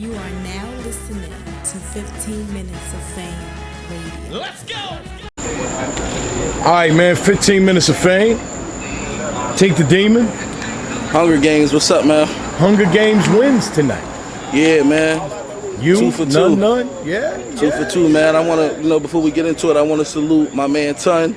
You are now listening to 15 Minutes of Fame Radio. Let's go! All right, man, 15 minutes of fame. Tink the Demon. Hunger Games, what's up, man? Hunger Games wins tonight. Yeah, man. You, 2 for 2. None? Yeah. 2 for 2, man. I want to, before we get into it, I want to salute my man Ton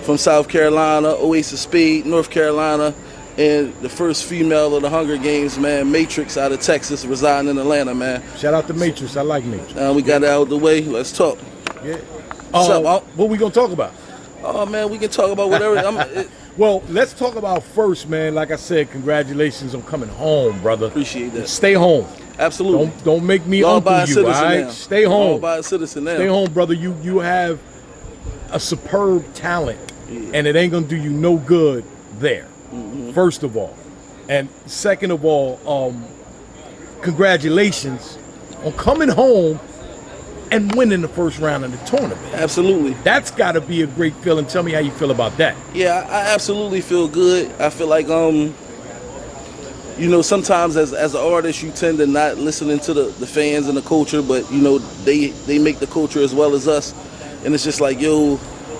from South Carolina, Oasis Speed, North Carolina, and the first female of the Hunger Games, man, Matrix out of Texas, residing in Atlanta, man. Shout out to Matrix. I like Matrix. We got that out of the way. Let's talk. Yeah. What's up? What we gonna talk about? Oh, man, we can talk about whatever. Well, let's talk about first, man. Like I said, congratulations on coming home, brother. Appreciate that. Stay home. Absolutely. Don't make me uncle you, all right? Now. Stay home. By a citizen now. Stay home, brother. You have a superb talent, and it ain't gonna do you no good there. First of all, and second of all, congratulations on coming home and winning the first round of the tournament. Absolutely. That's got to be a great feeling. Tell me how you feel about that. Yeah, I absolutely feel good. I feel like sometimes as an artist, you tend to not listening to the fans and the culture, but they make the culture as well as us, and it's just like, yo,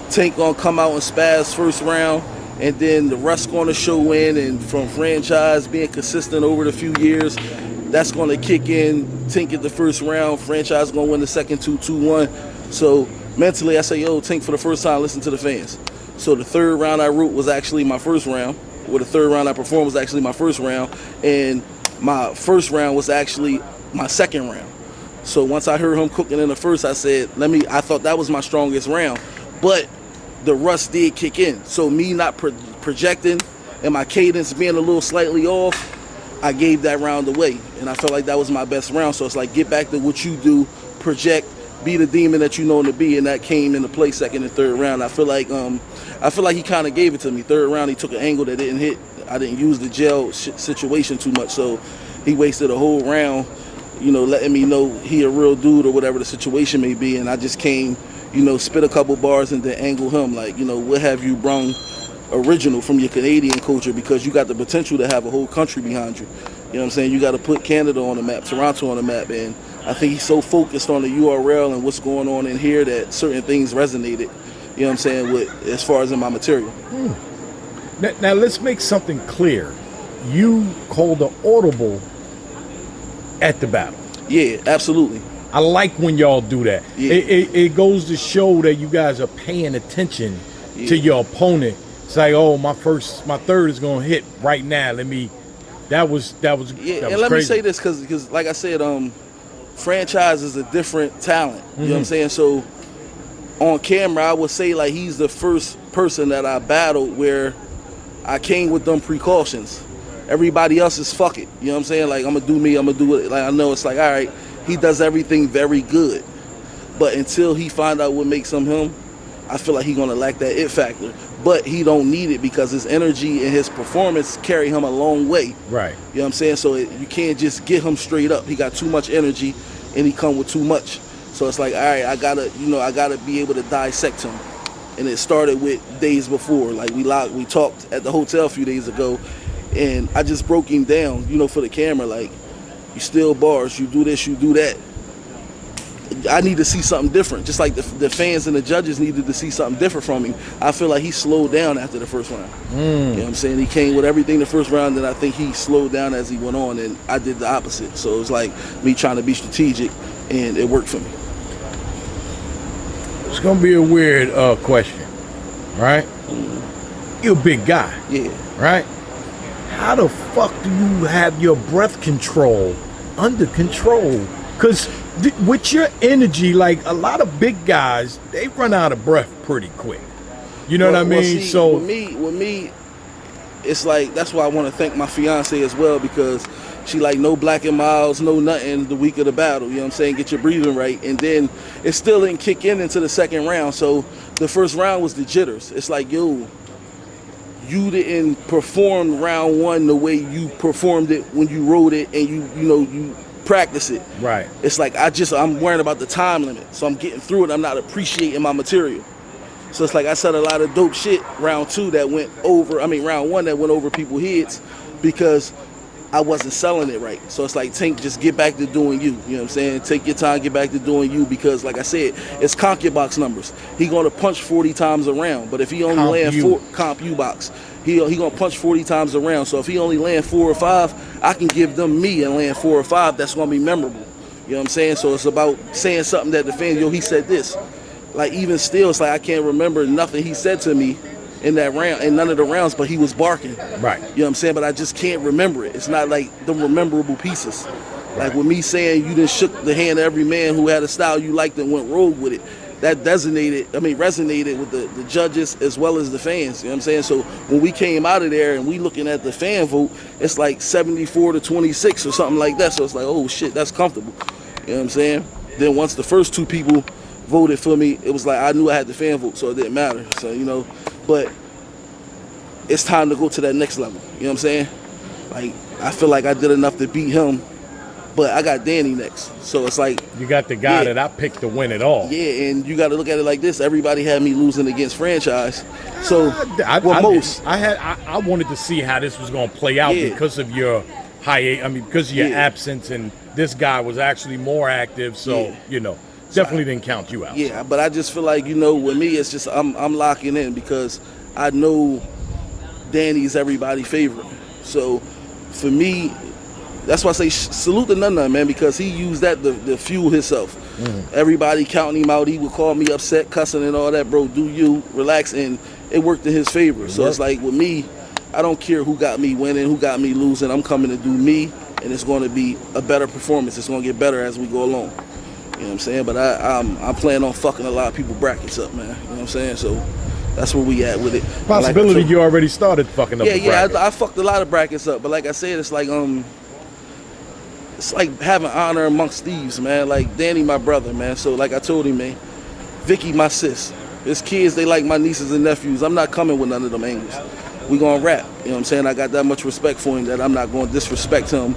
Tink gonna come out and spaz first round, and then the rest gonna show in, and from franchise being consistent over the few years, that's gonna kick in. Tink at the first round, franchise gonna win the second 2-1. So mentally, I say, yo, Tink for the first time, listen to the fans. So the third round I wrote was actually my first round. Or the third round I performed was actually my first round, and my first round was actually my second round. So once I heard him cooking in the first, I said, I thought that was my strongest round, but the rust did kick in. So me not projecting and my cadence being a little slightly off, I gave that round away, and I felt like that was my best round. So it's like, get back to what you do, project, be the demon that you know him to be, and that came into play second and third round. I feel like he kind of gave it to me. Third round, he took an angle that didn't hit. I didn't use the gel situation too much, so he wasted a whole round, letting me know he a real dude or whatever the situation may be. And I just came, spit a couple bars and then angle him like, what have you brung original from your Canadian culture, because you got the potential to have a whole country behind you. You know what I'm saying? You got to put Canada on the map, Toronto on the map, and I think he's so focused on the URL and what's going on in here that certain things resonated, you know what I'm saying, with as far as in my material. Now let's make something clear. You called an audible at the battle. Yeah, absolutely. I like when y'all do that. Yeah. It goes to show that you guys are paying attention to your opponent. It's like, oh, my third is gonna hit right now. That was Yeah, that and was let crazy. me say this, because like I said, franchise is a different talent. You know what I'm saying? So on camera, I would say like he's the first person that I battled where I came with them precautions. Everybody else is fuck it. You know what I'm saying? Like, I'm gonna do me, I'm gonna do it. Like, I know it's like, all right, he does everything very good, but until he find out what makes him, I feel like he gonna lack that it factor. But he don't need it, because his energy and his performance carry him a long way. Right. You know what I'm saying? So you can't just get him straight up. He got too much energy, and he come with too much. So it's like, all right, I gotta be able to dissect him. And it started with days before. Like, we talked at the hotel a few days ago, and I just broke him down, for the camera. Like, you steal bars, you do this, you do that. I need to see something different, just like the fans and the judges needed to see something different from him. I feel like he slowed down after the first round. You know what I'm saying? He came with everything the first round, and I think he slowed down as he went on, and I did the opposite. So it was like me trying to be strategic, and it worked for me. It's gonna be a weird question, right? You're a big guy. Yeah. Right? How the fuck do you have your breath control under control? Because with your energy, like a lot of big guys, they run out of breath pretty quick. You know what I mean? See, so with me, it's like, that's why I want to thank my fiance as well, because she like, no Black and Miles, no nothing the week of the battle. You know what I'm saying? Get your breathing right. And then it still didn't kick in into the second round. So the first round was the jitters. It's like, yo, you didn't perform round one the way you performed it when you wrote it, and you practice it. right. It's like, I'm worrying about the time limit, so I'm getting through it. I'm not appreciating my material. So it's like, I said a lot of dope shit round one that went over people's heads, because I wasn't selling it right. So it's like, Tink, just get back to doing you. You know what I'm saying? Take your time, get back to doing you, because like I said, it's comp your box numbers. He gonna punch 40 times around, but if he only land four comp you box, he gonna punch 40 times around. So if he only land 4 or 5, I can give them me and land 4 or 5. That's gonna be memorable. You know what I'm saying? So it's about saying something that the fans, yo, he said this. Like, even still, it's like I can't remember nothing he said to me in that round, in none of the rounds, but he was barking. Right. You know what I'm saying? But I just can't remember it. It's not like the memorable pieces. Like with me saying you done shook the hand of every man who had a style you liked and went rogue with it. That resonated with the judges as well as the fans. You know what I'm saying? So when we came out of there and we looking at the fan vote, it's like 74-26 or something like that. So it's like, oh shit, that's comfortable. You know what I'm saying? Then once the first 2 people voted for me, it was like I knew I had the fan vote, so it didn't matter. So, you know, but it's time to go to that next level. You know what I'm saying? Like, I feel like I did enough to beat him, but I got Danny next. So it's like, you got the guy that I picked to win it all. Yeah, and you got to look at it like this. Everybody had me losing against franchise. So I wanted to see how this was going to play out because of your because of your absence, and this guy was actually more active. So you know, definitely didn't count you out. Yeah, but I just feel like, you know, with me, it's just I'm locking in because I know Danny's everybody's favorite. So for me, that's why I say salute to Nunna, man, because he used that to fuel himself. Everybody counting him out. He would call me upset, cussing and all that. Bro, do you relax? And it worked in his favor. So it's like with me, I don't care who got me winning, who got me losing. I'm coming to do me, and it's going to be a better performance. It's going to get better as we go along. You know what I'm saying? But I'm planning on fucking a lot of people brackets up, man. You know what I'm saying? So that's where we at with it. Possibility like, you already started fucking up. Yeah, I fucked a lot of brackets up. But like I said, it's like having honor amongst thieves, man. Like Danny, my brother, man. So like I told him, man, Vicky, my sis. His kids, they like my nieces and nephews. I'm not coming with none of them angles. We gonna rap. You know what I'm saying? I got that much respect for him that I'm not gonna disrespect him,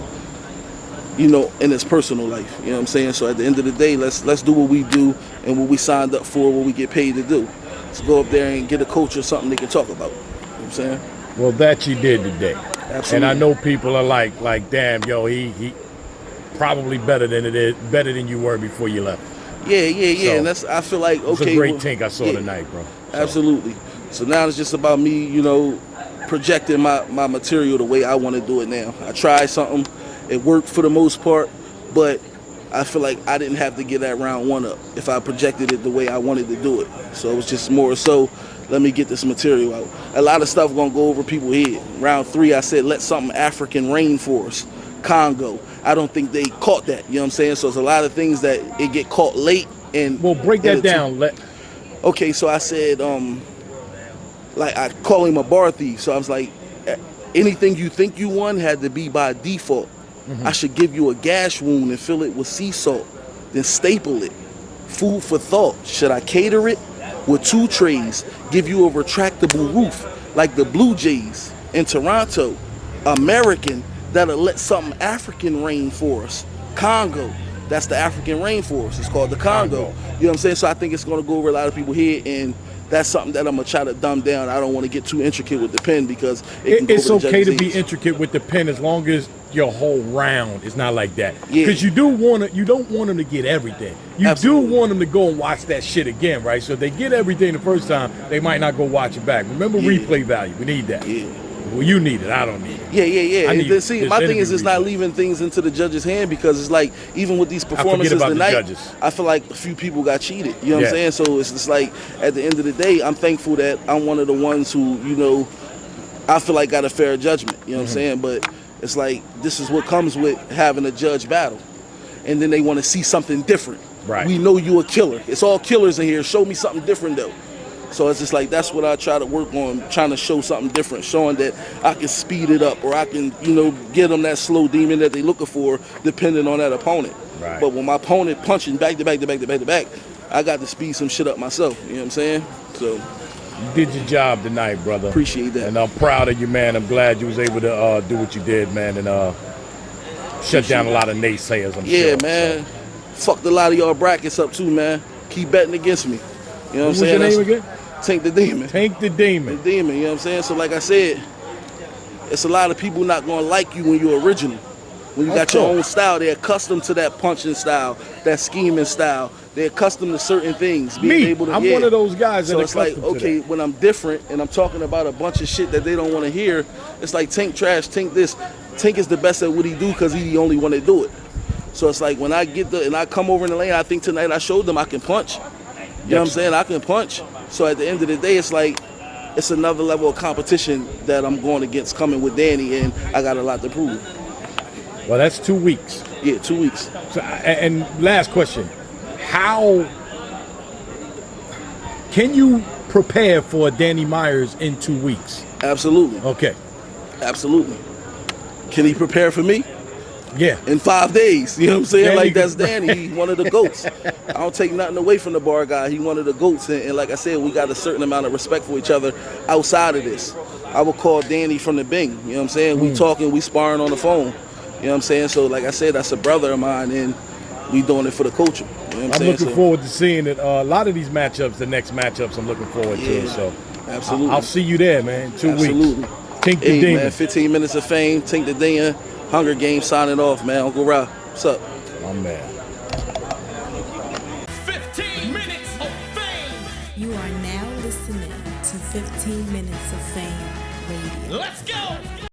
you know, in his personal life. You know what I'm saying? So at the end of the day, let's do what we do and what we signed up for, what we get paid to do. Let's go up there and get a coach or something they can talk about. You know what I'm saying? Well, that you did today. Absolutely. And I know people are like, damn, yo, he probably better than you were before you left. Yeah. So, and I feel like, okay. It's a great Tink I saw tonight, bro. So. Absolutely. So now it's just about me, you know, projecting my material the way I want to do it now. I tried something. It worked for the most part, but I feel like I didn't have to get that round 1 up if I projected it the way I wanted to do it. So it was just more so, let me get this material out. A lot of stuff going to go over people's head. Round 3, I said, let something African rainforest, Congo. I don't think they caught that, you know what I'm saying? So there's a lot of things that it get caught late. And well, break that down. Okay, so I said, like I call him a bar thief. So I was like, anything you think you won had to be by default. I should give you a gash wound and fill it with sea salt, then staple it. Food for thought. Should I cater it with 2 trays? Give you a retractable roof like the Blue Jays in Toronto. American, that'll let something African rainforest. Congo, that's the African rainforest. It's called the Congo. You know what I'm saying? So I think it's going to go over a lot of people's head, and that's something that I'm going to try to dumb down. I don't want to get too intricate with the pen because it's okay to be intricate with the pen as long as your whole round is not like that. Because you don't want them to get everything. You Absolutely. Do want them to go and watch that shit again, right? So if they get everything the first time, they might not go watch it back. Remember replay value. We need that. Yeah. Well, you need it. I don't need it. Yeah. And see, my thing is it's not leaving things into the judge's hand because it's like, even with these performances tonight, I feel like a few people got cheated. You know what I'm saying? So it's just like, at the end of the day, I'm thankful that I'm one of the ones who, you know, I feel like got a fair judgment. You know what I'm saying? But it's like, this is what comes with having a judge battle. And then they want to see something different. Right. We know you a killer. It's all killers in here. Show me something different, though. So it's just like, that's what I try to work on, trying to show something different, showing that I can speed it up or I can, you know, get them that slow demon that they're looking for, depending on that opponent. Right. But when my opponent punching back to back, I got to speed some shit up myself. You know what I'm saying? So you did your job tonight, brother. Appreciate that. And I'm proud of you, man. I'm glad you was able to do what you did, man, and shut down a lot of naysayers, I'm sure. Yeah, man. So. Fucked a lot of y'all brackets up too, man. Keep betting against me. You know what I'm saying? What's your name again? Tink the Demon. Tink the Demon. The Demon, you know what I'm saying? So like I said, it's a lot of people not gonna like you when you're original. When you got your own style, they're accustomed to that punching style, that scheming style. They're accustomed to certain things. I'm one of those guys that so it's like, accustomed to okay, that. when I'm different and I'm talking about a bunch of shit that they don't want to hear, it's like Tink trash, Tink this. Tink is the best at what he do because he the only one that do it. So it's like when I I come over in the lane, I think tonight I showed them I can punch. You know what I'm saying? I can punch. So at the end of the day, it's like, it's another level of competition that I'm going against coming with Danny, and I got a lot to prove. Well, that's 2 weeks. Yeah, 2 weeks. So, and last question. How can you prepare for Danny Myers in 2 weeks? Absolutely. Okay. Absolutely. Can he prepare for me? Yeah. In 5 days. You know what I'm saying? Danny Like, that's Danny. He's one of the GOATs. I don't take nothing away from the bar guy. He's one of the GOATs. And like I said, we got a certain amount of respect for each other outside of this. I would call Danny from the Bing. You know what I'm saying? We talking, we sparring on the phone. You know what I'm saying? So, like I said, that's a brother of mine, and we doing it for the culture. You know what I'm looking forward to seeing it. A lot of these matchups, the next matchups, I'm looking forward to. So, absolutely. I'll see you there, man. 2 Absolutely. weeks. Tink the Hey, Demon. man, 15 minutes of fame. Tink the Demon. Hunger Games signing off, man. Uncle Ra, what's up? My man. 15 minutes of fame. You are now listening to 15 Minutes of Fame Radio. Let's go.